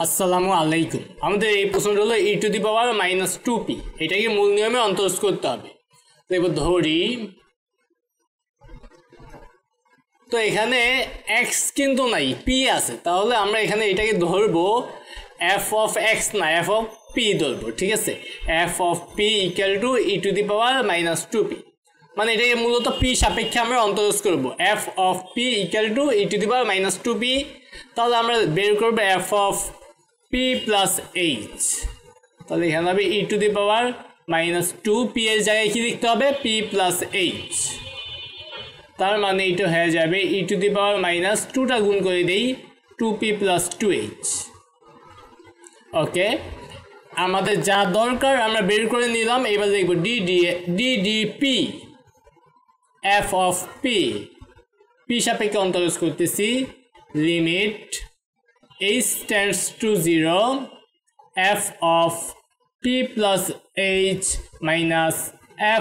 আসসালামু আলাইকুম। আমাদের এই প্রশ্নটা হলো e to the power minus 2p, এটাকে মূল নিয়মে অন্তর্গত করতে হবে। তো এবার ধরি, তো এখানে x কিন্তু নাই, p আছে, তাহলে আমরা এখানে এটাকে ধরবো f অফ x না f অফ p ধরবো, ঠিক আছে। f of p equal to e to the power minus 2p, মানে এটাকে মূলত p সাপেক্ষে আমরা অন্তর্গত করব। f of p equal to e to the power minus 2p, তাহলে আমরা বের করবো f of p plus h, তাহলে এখানে হবে e to the power minus 2p এর জায়গায় কি লিখতে হবে p প্লাস h, তার মানে এটা হয়ে যাবে e to the power minus 2টা গুণ করে দেই 2p প্লাস 2h। ওকে, আমাদের যা দরকার আমরা বের করে নিলাম। এবার দেখব ddp f of p, p সাপেক্ষে অন্তর্গত করতেছি, limit h tends to 0 f of p plus h minus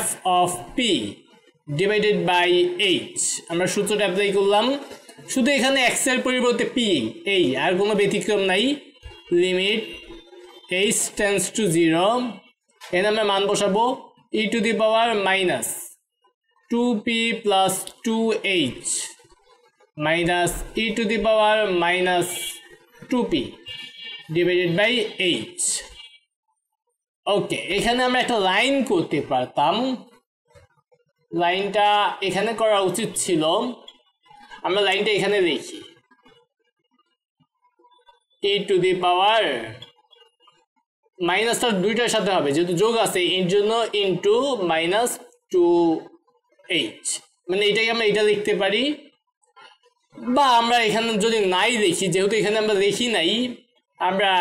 f of p divided by h। আমরা সূত্রটা অ্যাপ্লাই করলাম, শুধু এখানে x এর পরিবর্তে p, এই আর কোনো ব্যতিক্রম নাই। লিমিট h tends to 0, এখানে আমরা মান বসাবো e to the power minus 2p plus 2h minus e to the power minus 2p divided by h। ওকে, এখানে আমরা একটা লাইন করতে পারতাম, লাইনটা এখানে করা উচিত ছিল। আমরা লাইনটা এখানে লিখি e টু দি পাওয়ার মাইনাসটা দুইটার সাথে হবে যেহেতু যোগ আছে, এর জন্য ইন্টু মাইনাস 2h, মানে এটাকে আমরা এটা লিখতে পারি। বা আমরা এখানে যদি নাই দেখি, যেহেতু এখানে আমরা দেখি নাই, আমরা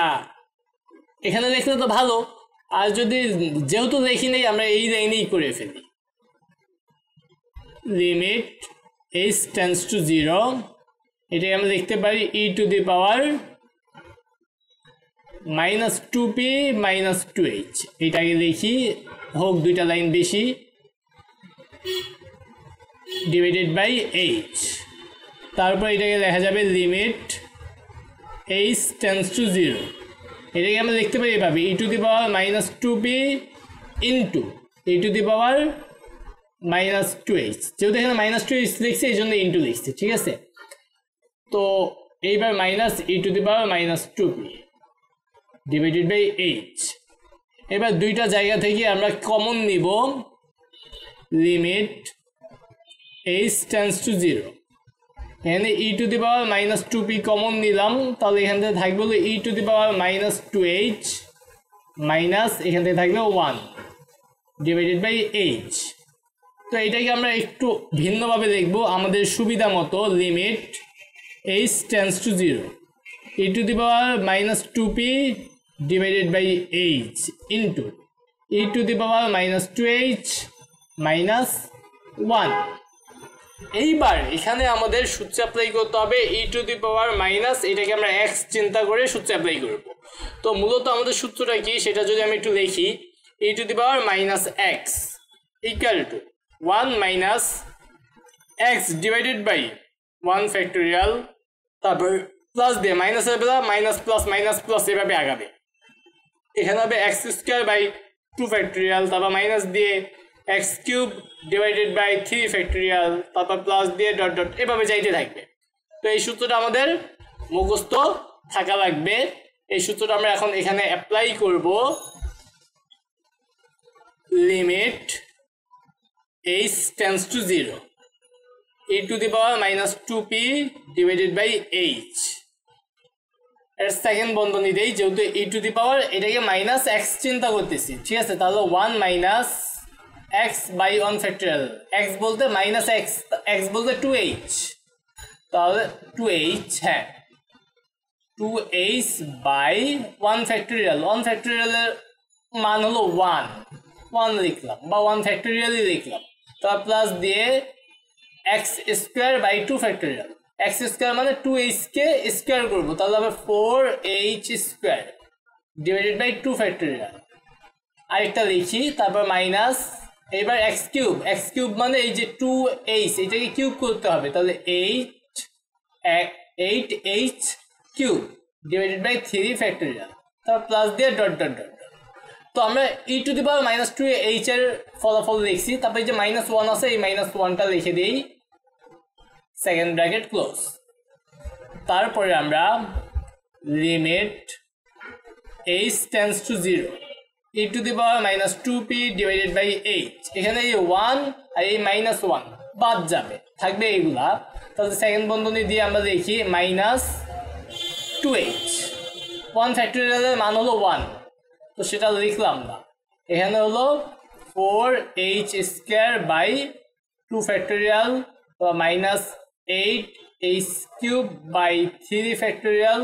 এখানে লিখলে তো ভালো, আর যদি যেহেতু দেখি নাই আমরা এই লাইনেই করে ফেলি। লিমিট h tends to 0, এটাকে আমরা লিখতে পারি e to the power minus 2p minus 2h, এটাকে লিখি হোক দুইটা লাইন বেশি, ডিভাইডেড বাই h। তারপর এটাকে দেখা যাবে লিমিট h tends to 0, এটাকে আমরা লিখতে পারি এভাবে e to the power minus 2p into e to the power minus 2h, যেহেতু এখানে মাইনাস 2h লিখছে এই জন্য ইন্টু লিখছে, ঠিক আছে। তো এইবার minus e to the power minus 2p divided by h। এবার দুইটা জায়গা থেকে আমরা কমন নিব, লিমিট h tends to 0, এখানে e to the power minus 2p common নিলাম, তাহলে এখান থেকে থাকবে হলো e to the power minus 2h minus এখান থেকে থাকবে 1 ডিভাইডেড বাই h। তো এটাকে আমরা একটু ভিন্নভাবে লিখব আমাদের সুবিধা মতো, limit h tends to 0 e to the power minus 2p divided by h into e to the power minus 2h minus 1। এইবার এখানে আমাদের সূত্র অ্যাপ্লাই করতে হবে e to the power minus, এটাকে আমরা x চিন্তা করে সূত্র অ্যাপ্লাই করব। তো মূলত আমাদের সূত্রটা কি সেটা যদি আমি একটু লিখি, e to the power minus x equal to 1 minus x divided by 1 factorial, তারপর প্লাস দিয়ে মাইনাসের বেলা মাইনাস প্লাস এভাবে আগাবে। এখানে হবে x স্কোয়ার বাই 2 ফ্যাক্টোরিয়াল, তারপর মাইনাস দিয়ে x cube divided by 3 factorial, তারপর প্লাস দিয়ে ডট ডট এভাবে যাইতে থাকবে। তো এই সূত্রটা আমাদের মুখস্থ থাকা লাগবে। এই সূত্রটা আমরা এখন এখানে অ্যাপ্লাই করব, limit h tends to 0 e to the power minus 2p divided by h। এর সেকেন্ড বন্ধনী দেই, যেহেতু e টু দি পাওয়ার এটাকে মাইনাস x চিন্তা করতেছি, ঠিক আছে। তাহলে 1 minus x by 1 factorial, x বলতে মাইনাস x বলতে 2h, তাহলে 2h, হ্যাঁ 2h বাই 1 ফ্যাক্টোরিয়াল, 1 ফ্যাক্টোরিয়ালের মান হলো 1 লিখলাম বা 1 ফ্যাক্টোরিয়ালই লিখলাম, তারপর প্লাস দিয়ে x square by 2 factorial, x square মানে 2h কে স্কোয়ার করবো, তাহলে হবে 4h square divided by 2 factorial. আরেকটা লিখি, তারপর মাইনাস, এবার x কিউব মানে এই যে 2h, এটাকে কিউব করতে হবে, তাহলে 8h cube divided by 3 factorial, তারপর প্লাস দিয়ে ডট ডট ডট। তো আমরা e⁻² h এর ফলাফল লিখছি, তারপরে যে -1 আছে এই -1টা লিখে দিই, সেকেন্ড ব্র্যাকেট ক্লোজ। তারপরে আমরা limit h tends to 0 e⁻² divided by h, এখানে এই 1 আর এই -1 বাদ যাবে, থাকবে এইগুলা। তাহলে সেকেন্ড বন্ধনী দিয়ে আমরা লিখি -2h, 1 ফ্যাক্টোরিয়ালের মান হলো 1, তো সেটা লিখলাম না। এখানে হলো 4h² by 2 factorial -8h³ by 3 factorial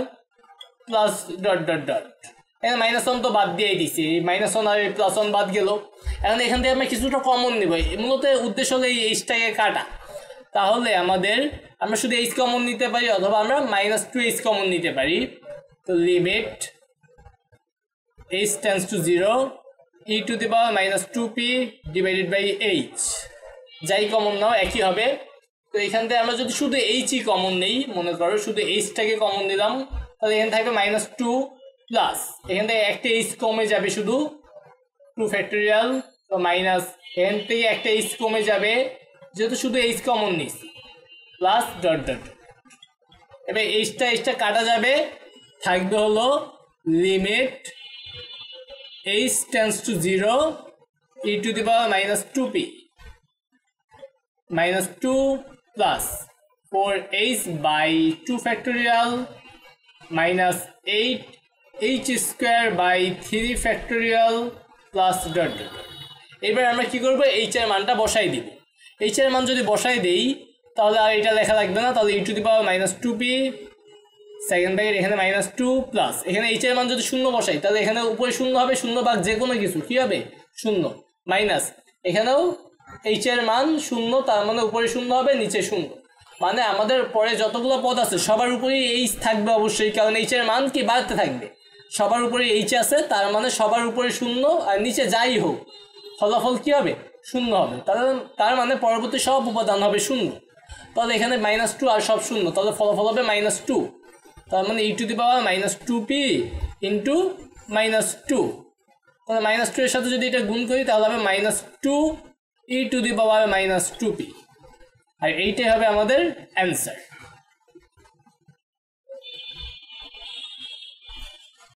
plus dot dot dot. এখানে -1 তো বাদ দিয়েই দিচ্ছি, -1 আর +1 বাদ গেল। এখন এখান থেকে আমরা কিছুটা কমন নেব, মূলত উদ্দেশ্য হলো এই এইচটাকে কাটা। তাহলে আমরা শুধু h কমন নিতে পারি, অথবা আমরা -2h কমন নিতে পারি। তো limit h tends to 0 e⁻² divided by h, যাই কমন নাও একই হবে। তো এখান থেকে আমরা যদি শুধু h কমন নেই, মনে করো শুধু h-টাকে কমন নিলাম, তাহলে এখানে থাকবে -2 প্লাস এখান থেকে একটা h কমে যাবে, শুধু 2 ফ্যাক্টোরিয়াল, তো মাইনাস এখান থেকে একটা h কমে যাবে যেহেতু শুধু h কমন নিচ্ছি, প্লাস ডট ডট। এবার h-টা কাটা যাবে, থাকবে হলো limit h tends to 0 e⁻² -2 plus 4h by 2 factorial -8h² by 3 factorial plus dot dot. এবার আমরা কি করব, h এর মানটা বসাই দিব। h এর মান যদি বসাই দেই তাহলে আর এটা লেখা লাগবে না, তাহলে e⁻²p সেকেন্ড ব্র্যাকেট এখানে -2 প্লাস এখানে h এর মান যদি 0 বসাই তাহলে এখানে উপরে 0 হবে, 0 ভাগ যে কোনো কিছু কি হবে 0, মাইনাস এখানেও h এর মান 0, তার মানে উপরে 0 হবে নিচে 0, মানে আমাদের পরে যতগুলো পদ আছে সবার উপরেই h থাকবে অবশ্যই, কারণ h এর মান কি বাড়তে থাকবে, সবার উপরে h আছে, তার মানে সবার উপরে 0 আর নিচে যাই হোক ফলাফল কি হবে 0 হবে, তার মানে পরবর্তী সব উপাদান হবে 0। তাহলে এখানে -2 আর সব 0, তাহলে ফলাফল হবে -2, তার মানে e⁻²p ইন্টু -2, তাহলে -2 এর সাথে যদি এটা গুণ করি তাহলে হবে -2 e⁻²p, আর এইটাই হবে আমাদের অ্যান্সার।